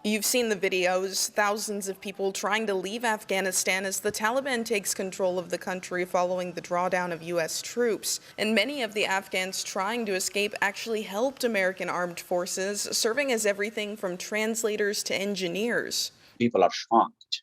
You've seen the videos, thousands of people trying to leave Afghanistan as the Taliban takes control of the country following the drawdown of U.S. troops. And many of the Afghans trying to escape actually helped American armed forces, serving as everything from translators to engineers. People are shocked.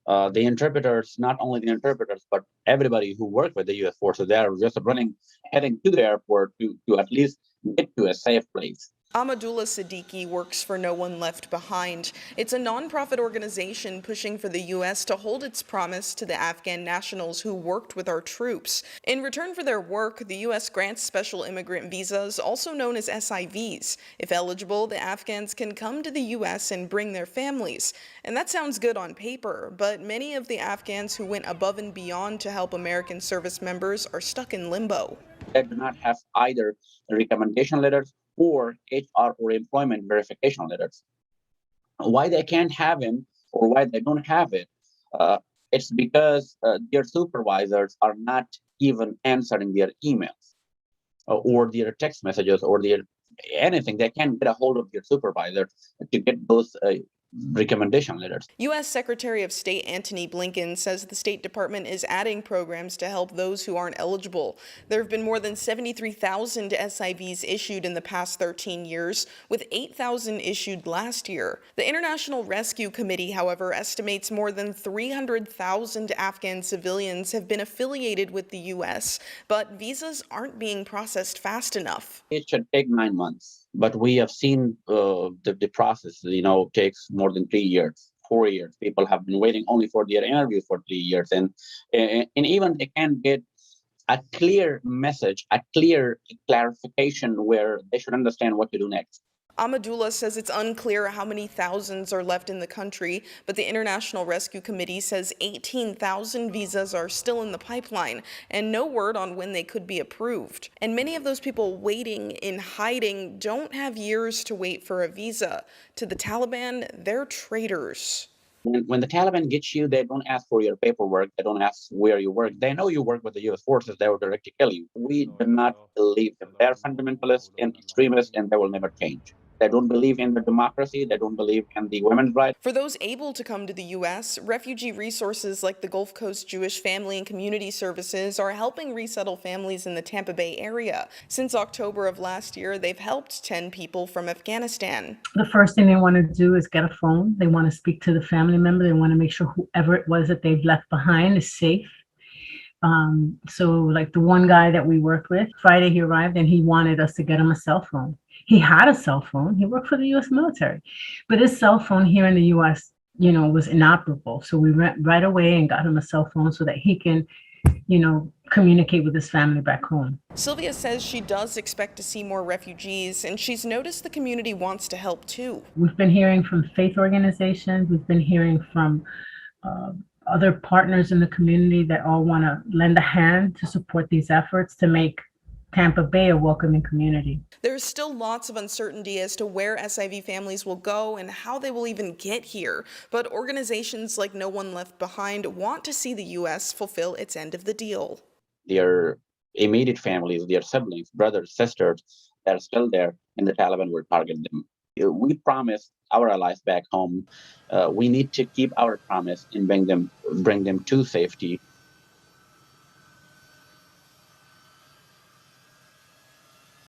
The interpreters, not only the interpreters, but everybody who worked with the U.S. forces, they are just running, heading to the airport to at least get to a safe place. Ahmadullah Siddiqui works for No One Left Behind. It's a nonprofit organization pushing for the U.S. to hold its promise to the Afghan nationals who worked with our troops. In return for their work, the U.S. grants special immigrant visas, also known as SIVs. If eligible, the Afghans can come to the U.S. and bring their families. And that sounds good on paper, but many of the Afghans who went above and beyond to help American service members are stuck in limbo. They do not have either recommendation letters or HR or employment verification letters. Why they can't have him or why they don't have it, it's because their supervisors are not even answering their emails or their text messages or their anything. They can't get a hold of their supervisor to get those recommendation letters. U.S. Secretary of State Antony Blinken says the State Department is adding programs to help those who aren't eligible. There have been more than 73,000 SIVs issued in the past 13 years, with 8,000 issued last year. The International Rescue Committee, however, estimates more than 300,000 Afghan civilians have been affiliated with the U.S., but visas aren't being processed fast enough. It should take 9 months. But we have seen the process, takes more than 3 years, 4 years. People have been waiting only for their interview for 3 years. And even they can't get a clear message, a clear clarification where they should understand what to do next. Ahmadullah says it's unclear how many thousands are left in the country, but the International Rescue Committee says 18,000 visas are still in the pipeline, and no word on when they could be approved. And many of those people waiting in hiding don't have years to wait for a visa. To the Taliban, they're traitors. When the Taliban gets you, they don't ask for your paperwork. They don't ask where you work. They know you work with the U.S. forces. They will directly kill you. We do not believe them. They're fundamentalists and extremists, and they will never change. They don't believe in the democracy. They don't believe in the women's rights. For those able to come to the U.S., refugee resources like the Gulf Coast Jewish Family and Community Services are helping resettle families in the Tampa Bay area. Since October of last year, they've helped 10 people from Afghanistan. The first thing they want to do is get a phone. They want to speak to the family member. They want to make sure whoever it was that they've left behind is safe. So like the one guy that we worked with, Friday he arrived and he wanted us to get him a cell phone. He had a cell phone. He worked for the U.S. military, but his cell phone here in the U.S., was inoperable. So we went right away and got him a cell phone so that he can, communicate with his family back home. Sylvia says she does expect to see more refugees, and she's noticed the community wants to help too. We've been hearing from faith organizations. We've been hearing from other partners in the community that all want to lend a hand to support these efforts to make Tampa Bay a welcoming community. There's still lots of uncertainty as to where SIV families will go and how they will even get here, but organizations like No One Left Behind want to see the U.S. fulfill its end of the deal. Their immediate families, their siblings, brothers, sisters that are still there, and the Taliban will target them. We promised our allies back home. We need to keep our promise and bring them to safety.